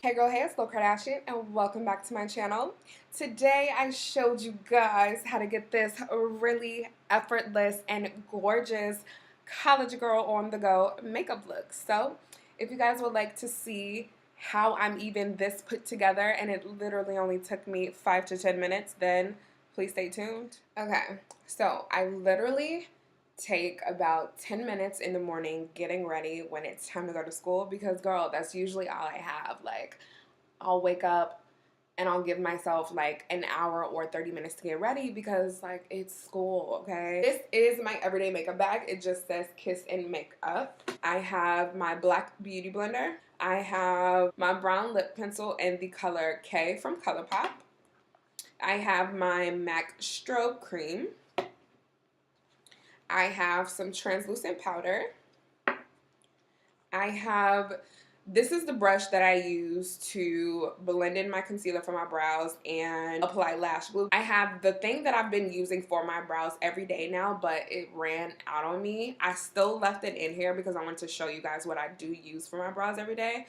Hey girl, hey, it's Kardashian and welcome back to my channel. Today I showed you guys how to get this really effortless and gorgeous college girl on the go makeup look. So if you guys would like to see how I'm even this put together, and it literally only took me 5 to 10 minutes, then please stay tuned. Okay, so I literally take about 10 minutes in the morning getting ready when it's time to go to school, because girl, that's usually all I have. Like, I'll wake up and I'll give myself like an hour or 30 minutes to get ready because like it's school, okay? This is my everyday makeup bag. It just says Kiss and Makeup. I have my black beauty blender. I have my brown lip pencil in the color K from ColourPop. I have my MAC strobe cream. I have some translucent powder. This is the brush that I use to blend in my concealer for my brows and apply lash glue. I have the thing that I've been using for my brows every day now, but it ran out on me. I still left it in here because I wanted to show you guys what I do use for my brows every day.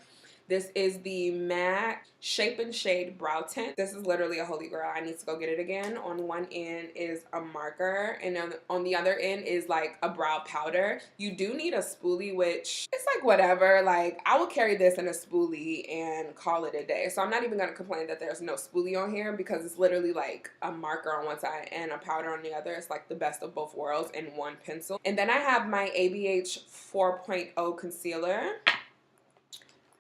This is the MAC Shape and Shade Brow Tint. This is literally a holy grail. I need to go get it again. On one end is a marker, and on the other end is like a brow powder. You do need a spoolie, which it's like whatever. Like, I will carry this in a spoolie and call it a day. So I'm not even going to complain that there's no spoolie on here, because it's literally like a marker on one side and a powder on the other. It's like the best of both worlds in one pencil. And then I have my ABH 4.0 concealer.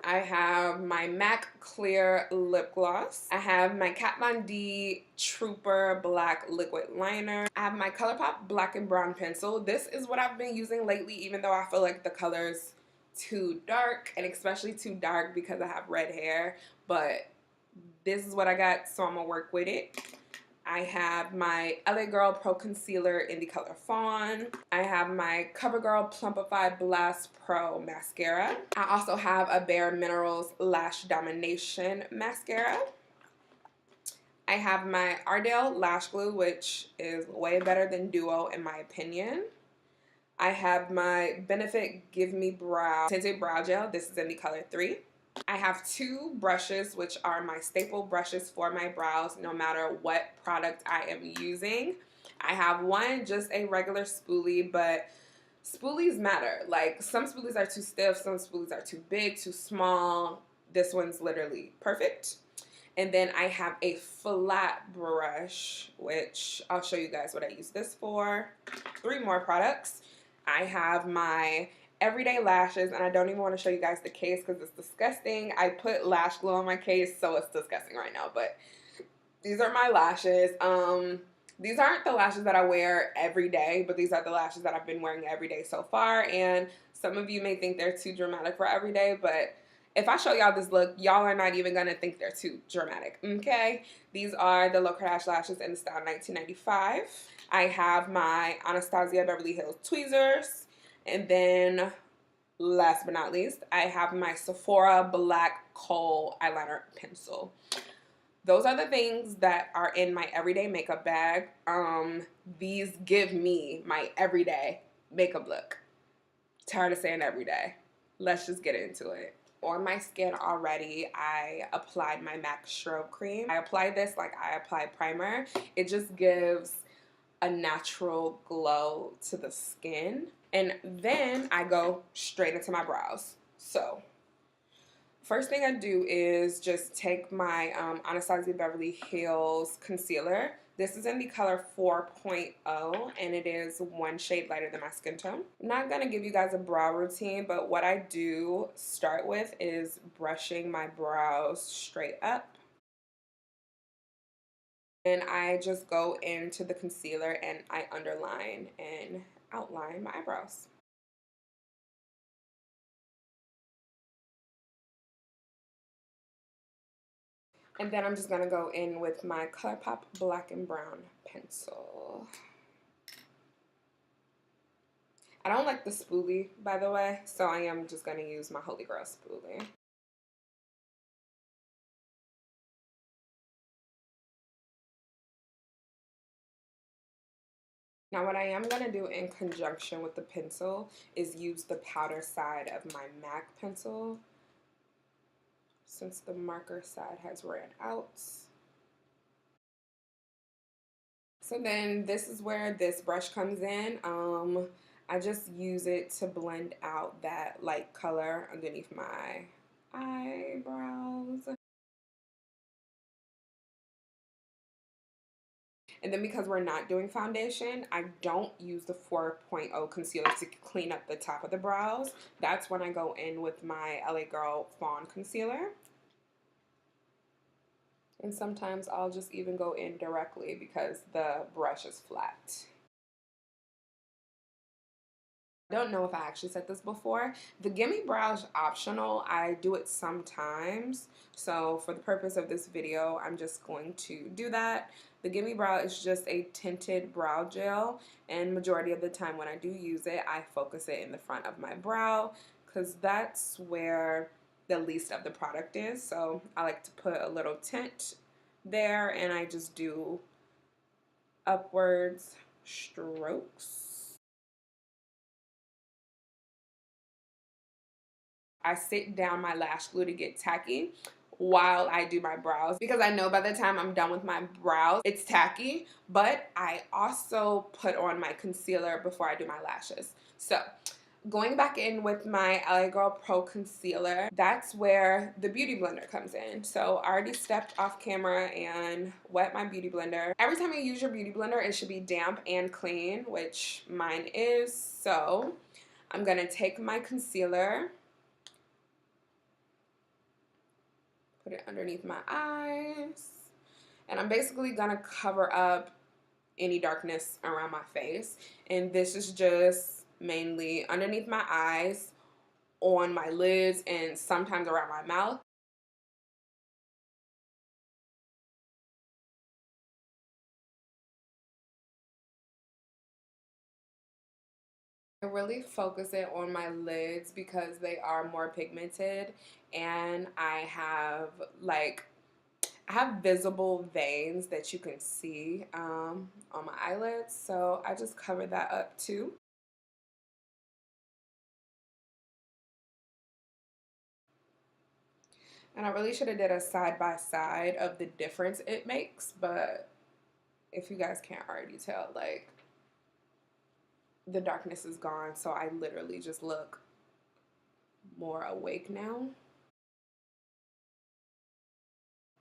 I have my MAC Clear Lip Gloss. I have my Kat Von D Trooper Black Liquid Liner. I have my ColourPop Black and Brown Pencil. This is what I've been using lately, even though I feel like the color's too dark, and especially too dark because I have red hair. But this is what I got, so I'm gonna work with it. I have my LA Girl Pro Concealer in the color Fawn. I have my CoverGirl Plumpify Blast Pro Mascara. I also have a Bare Minerals Lash Domination Mascara. I have my Ardell Lash Glue, which is way better than Duo in my opinion. I have my Benefit Give Me Brow Tinted Brow Gel. This is in the color 3. I have 2 brushes, which are my staple brushes for my brows no matter what product I am using. I have one, just a regular spoolie, but spoolies matter. Like, some spoolies are too stiff, some spoolies are too big, too small. This one's literally perfect. And then I have a flat brush, which I'll show you guys what I use this for. 3 more products. I have my everyday lashes, and I don't even want to show you guys the case because it's disgusting. I put lash glue on my case, so it's disgusting right now, but these are my lashes. These aren't the lashes that I wear every day, but these are the lashes that I've been wearing every day so far, and some of you may think they're too dramatic for every day, but if I show y'all this look, y'all are not even gonna think they're too dramatic, okay? These are the Low Kardashian lashes in the style 1995. I have my Anastasia Beverly Hills tweezers. And then, last but not least, I have my Sephora Black Kohl Eyeliner Pencil. Those are the things that are in my everyday makeup bag. These give me my everyday makeup look. Tired of saying everyday. Let's just get into it. On my skin already, I applied my MAC Strobe Cream. I apply this like I apply primer. It just gives a natural glow to the skin. And then I go straight into my brows. So first thing I do is just take my Anastasia Beverly Hills concealer. This is in the color 4.0, and it is 1 shade lighter than my skin tone. I'm not going to give you guys a brow routine, but what I do start with is brushing my brows straight up. And I just go into the concealer and I underline and outline my eyebrows. And then I'm just going to go in with my ColourPop Black and Brown pencil. I don't like the spoolie, by the way, so I am just going to use my Holy Grail spoolie. Now what I am going to do in conjunction with the pencil is use the powder side of my MAC pencil since the marker side has ran out. So then this is where this brush comes in. I just use it to blend out that light color underneath my eyebrows. And then because we're not doing foundation, I don't use the 4.0 concealer to clean up the top of the brows. That's when I go in with my LA Girl Fawn Concealer. And sometimes I'll just even go in directly because the brush is flat. I don't know if I actually said this before. The Gimme Brow is optional. I do it sometimes. So for the purpose of this video, I'm just going to do that. The Gimme Brow is just a tinted brow gel, and majority of the time when I do use it, I focus it in the front of my brow because that's where the least of the product is. So I like to put a little tint there, and I just do upwards strokes. I sit down my lash glue to get tacky while I do my brows because I know by the time I'm done with my brows, it's tacky, but I also put on my concealer before I do my lashes. So going back in with my LA Girl Pro Concealer, that's where the Beauty Blender comes in. So I already stepped off camera and wet my Beauty Blender. Every time you use your Beauty Blender, it should be damp and clean, which mine is. So I'm gonna take my concealer, put it underneath my eyes, and I'm basically gonna cover up any darkness around my face. And this is just mainly underneath my eyes, on my lids, and sometimes around my mouth. I really focus it on my lids because they are more pigmented, and I have visible veins that you can see on my eyelids, so I just cover that up too. And I really should have did a side by side of the difference it makes, but if you guys can't already tell, like, the darkness is gone, so I literally just look more awake now.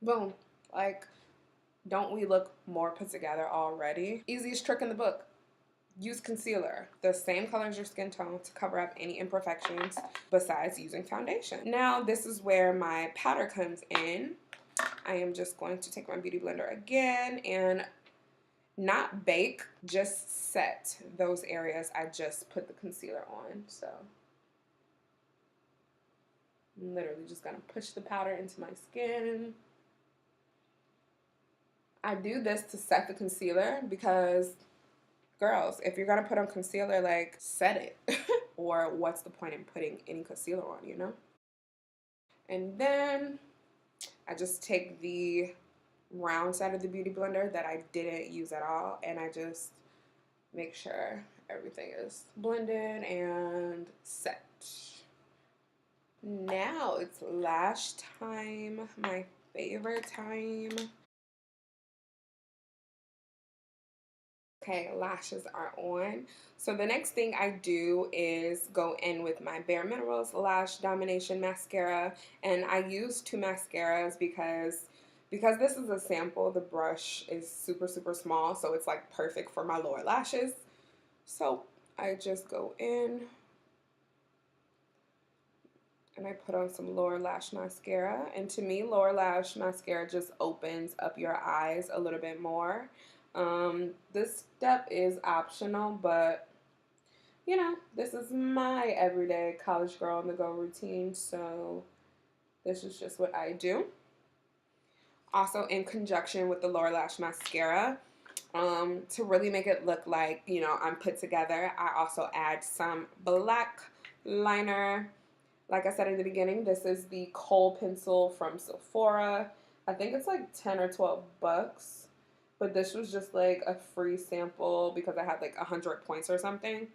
Boom. Like, don't we look more put together already? Easiest trick in the book. Use concealer, the same color as your skin tone, to cover up any imperfections besides using foundation. Now this is where my powder comes in. I am just going to take my Beauty Blender again and not bake, just set those areas I just put the concealer on. So I'm literally just gonna push the powder into my skin. I do this to set the concealer because, girls, if you're gonna put on concealer, like, set it. Or what's the point in putting any concealer on, you know? And then I just take the round side of the Beauty Blender that I didn't use at all, and I just make sure everything is blended and set. Now it's lash time, my favorite time. Okay, lashes are on. So the next thing I do is go in with my Bare Minerals Lash Domination Mascara, and I use two mascaras because this is a sample. The brush is super, super small, so it's like perfect for my lower lashes. So I just go in and I put on some lower lash mascara, and to me, lower lash mascara just opens up your eyes a little bit more. This step is optional, but you know, this is my everyday college girl on the go routine, so this is just what I do. Also, in conjunction with the lower lash mascara, to really make it look like, you know, I'm put together, I also add some black liner. Like I said in the beginning, this is the Kohl pencil from Sephora. I think it's like 10 or 12 bucks. But this was just like a free sample because I had like 100 points or something.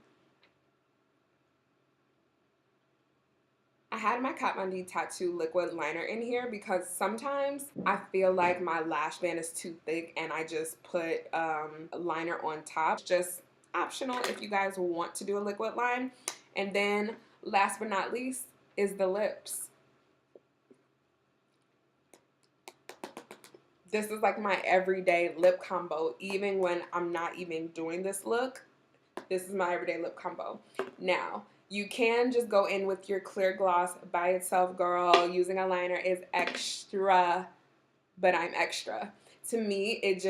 I had my Kat Von D Tattoo liquid liner in here because sometimes I feel like my lash band is too thick and I just put a liner on top. It's just optional if you guys want to do a liquid line. And then last but not least is the lips. This is like my everyday lip combo. Even when I'm not even doing this look, this is my everyday lip combo. Now, you can just go in with your clear gloss by itself, girl. Using a liner is extra, but I'm extra. To me, it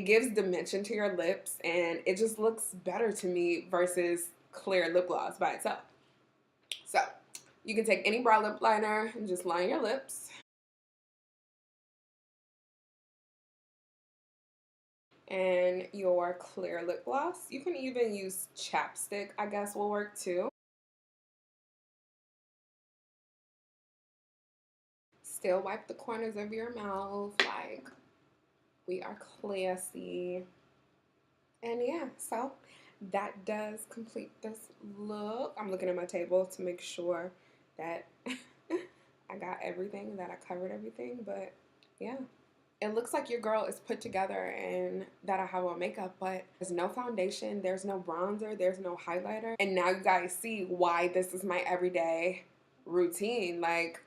gives dimension to your lips, and it just looks better to me versus clear lip gloss by itself. So, you can take any brow lip liner and just line your lips. And your clear lip gloss. You can even use chapstick, I guess will work too. Still wipe the corners of your mouth like we are classy. And yeah, so that does complete this look. I'm looking at my table to make sure that I got everything, that I covered everything, but yeah. It looks like your girl is put together and that I have on makeup, but there's no foundation, there's no bronzer, there's no highlighter. And now you guys see why this is my everyday routine. Like,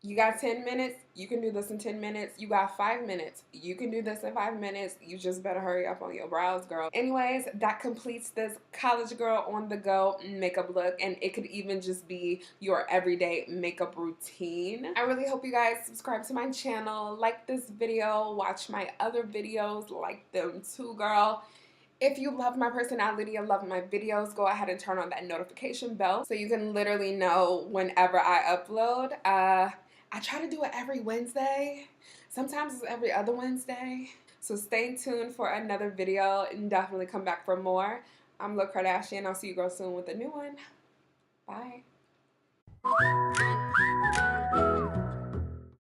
you got 10 minutes, you can do this in 10 minutes. You got 5 minutes, you can do this in 5 minutes. You just better hurry up on your brows, girl. Anyways, that completes this college girl on the go makeup look, and it could even just be your everyday makeup routine. I really hope you guys subscribe to my channel, like this video, watch my other videos, like them too, girl. If you love my personality and love my videos, go ahead and turn on that notification bell so you can literally know whenever I upload. I try to do it every Wednesday. Sometimes it's every other Wednesday. So stay tuned for another video and definitely come back for more. I'm Kardashian. I'll see you girls soon with a new one. Bye.